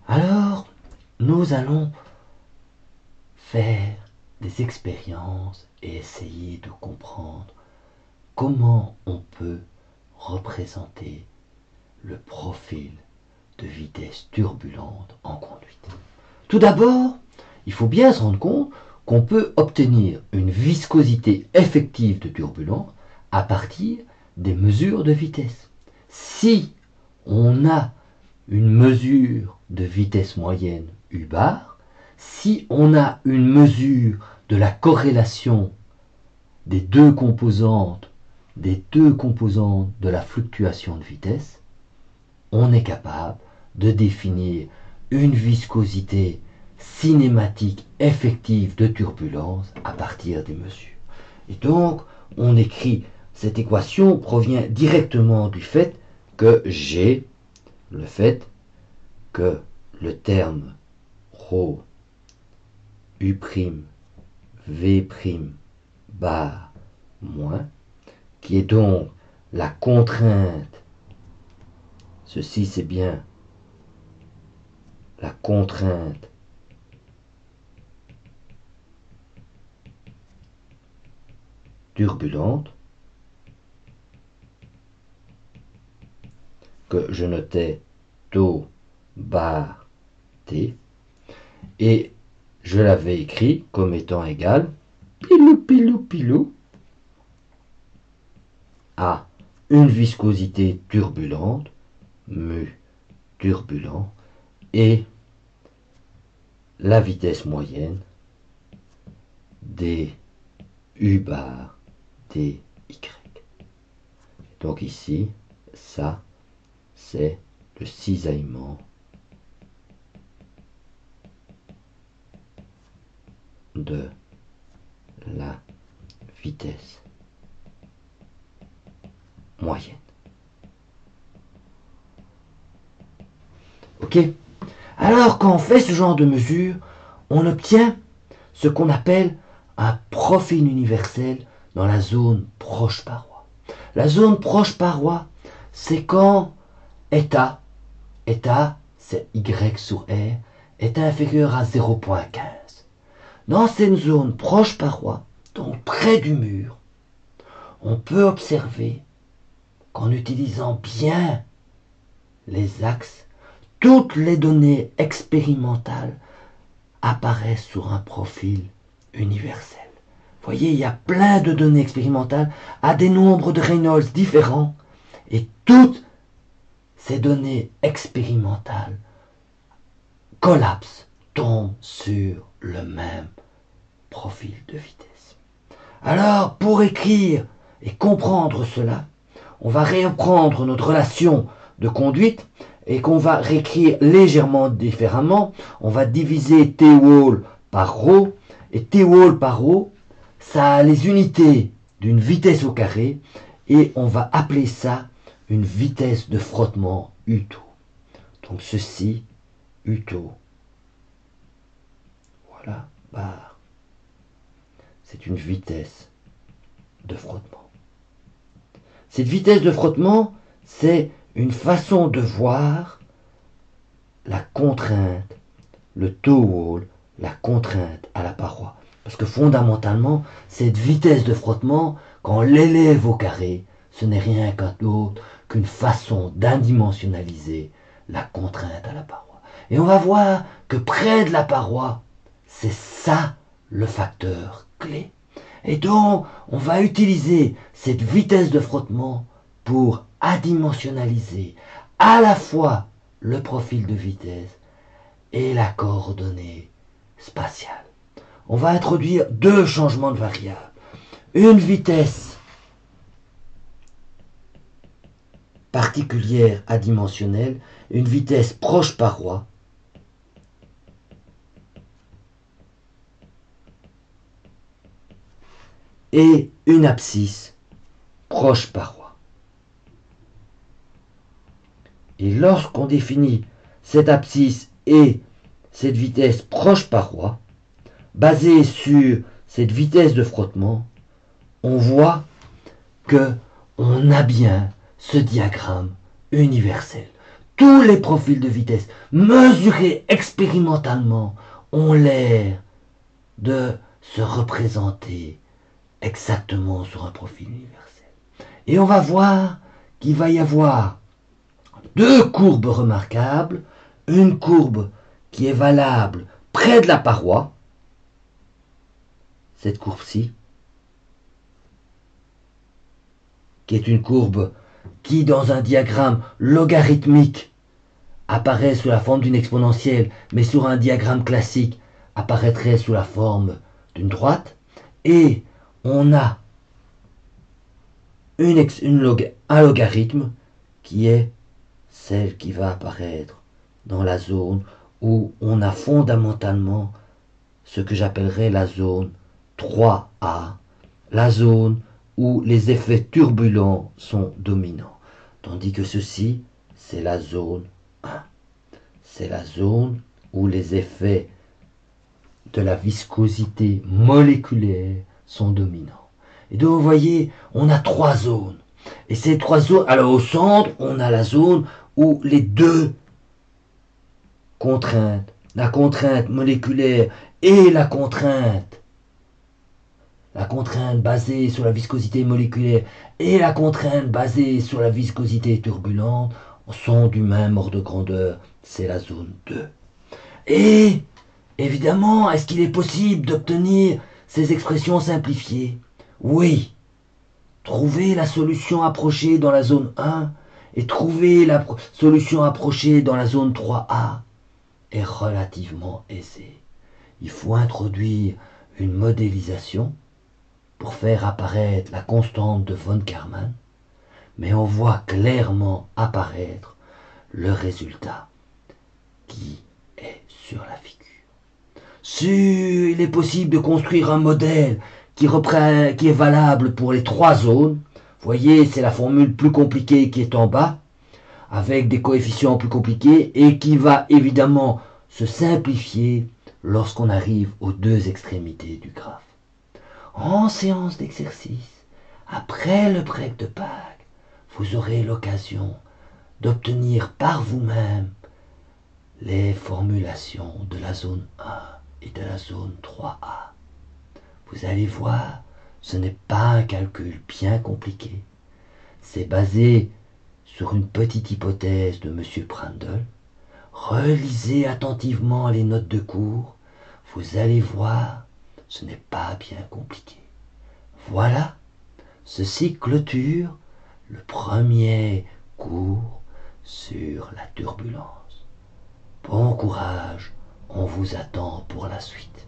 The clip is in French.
Alors, nous allons faire des expériences et essayer de comprendre comment on peut représenter le profil de vitesse turbulente en conduite. Tout d'abord, il faut bien se rendre compte qu'on peut obtenir une viscosité effective de turbulence à partir des mesures de vitesse. Si on a une mesure de vitesse moyenne U bar, si on a une mesure de la corrélation des deux composantes de la fluctuation de vitesse, on est capable de définir une viscosité cinématique effective de turbulence à partir des mesures. Et donc, on écrit, cette équation provient directement du fait que G, le fait que le terme ρ U', V' bar moins, qui est donc la contrainte, ceci c'est bien la contrainte turbulente, que je notais tau bar T, et je l'avais écrit comme étant égal pilou pilou pilou à une viscosité turbulente, mu turbulent, et la vitesse moyenne d U bar dy. Donc ici, ça, c'est le cisaillement de la vitesse moyenne. Ok? Alors, quand on fait ce genre de mesure, on obtient ce qu'on appelle un profil universel dans la zone proche paroi. La zone proche paroi, c'est quand eta c'est y sur r, est inférieur à 0,15. Dans cette zone proche paroi, donc près du mur, on peut observer qu'en utilisant bien les axes, toutes les données expérimentales apparaissent sur un profil universel. Vous voyez, il y a plein de données expérimentales à des nombres de Reynolds différents, et toutes ces données expérimentales collapsent, tombent sur le même profil de vitesse. Alors, pour écrire et comprendre cela, on va reprendre notre relation de conduite et qu'on va réécrire légèrement différemment. On va diviser T wall par ρ, et T wall par ρ, ça a les unités d'une vitesse au carré, et on va appeler ça une vitesse de frottement U-tau. Donc ceci, U-tau, voilà, bar, c'est une vitesse de frottement. Cette vitesse de frottement, c'est une façon de voir la contrainte, le toe wall, la contrainte à la paroi. Parce que fondamentalement, cette vitesse de frottement, quand on l'élève au carré, ce n'est rien d'autre qu'une façon d'indimensionnaliser la contrainte à la paroi. Et on va voir que près de la paroi, c'est ça le facteur clé. Et donc, on va utiliser cette vitesse de frottement pour adimensionnaliser à la fois le profil de vitesse et la coordonnée spatiale. On va introduire deux changements de variables. Une vitesse particulière adimensionnelle, une vitesse proche paroi, et une abscisse proche paroi. Et lorsqu'on définit cette abscisse et cette vitesse proche paroi, basée sur cette vitesse de frottement, on voit que on a bien ce diagramme universel. tous les profils de vitesse mesurés expérimentalement ont l'air de se représenter exactement sur un profil universel. Et on va voir qu'il va y avoir deux courbes remarquables, une courbe qui est valable près de la paroi, cette courbe-ci, qui est une courbe qui, dans un diagramme logarithmique, apparaît sous la forme d'une exponentielle, mais sur un diagramme classique, apparaîtrait sous la forme d'une droite. Et on a un logarithme qui est celle qui va apparaître dans la zone où on a fondamentalement ce que j'appellerais la zone 3A, la zone où les effets turbulents sont dominants. Tandis que ceci, c'est la zone 1. C'est la zone où les effets de la viscosité moléculaire sont dominants. Et donc, vous voyez, on a trois zones. Et ces trois zones, alors au centre, on a la zone où les deux contraintes, la contrainte moléculaire et la contrainte basée sur la viscosité moléculaire et la contrainte basée sur la viscosité turbulente sont du même ordre de grandeur, c'est la zone 2. Et évidemment, est-ce qu'il est possible d'obtenir ces expressions simplifiées? Oui. Trouver la solution approchée dans la zone 1 et trouver la solution approchée dans la zone 3A est relativement aisé. Il faut introduire une modélisation pour faire apparaître la constante de von Karman, mais on voit clairement apparaître le résultat qui est sur la figure. Il est possible de construire un modèle qui est valable pour les trois zones. Vous voyez, c'est la formule plus compliquée qui est en bas, avec des coefficients plus compliqués, et qui va évidemment se simplifier lorsqu'on arrive aux deux extrémités du graphe. En séance d'exercice, après le break de Pâques, vous aurez l'occasion d'obtenir par vous-même les formulations de la zone 1 et de la zone 3A. Vous allez voir, ce n'est pas un calcul bien compliqué. C'est basé sur une petite hypothèse de M. Prandtl. Relisez attentivement les notes de cours. Vous allez voir, ce n'est pas bien compliqué. Voilà, ceci clôture le premier cours sur la turbulence. Bon courage, on vous attend pour la suite.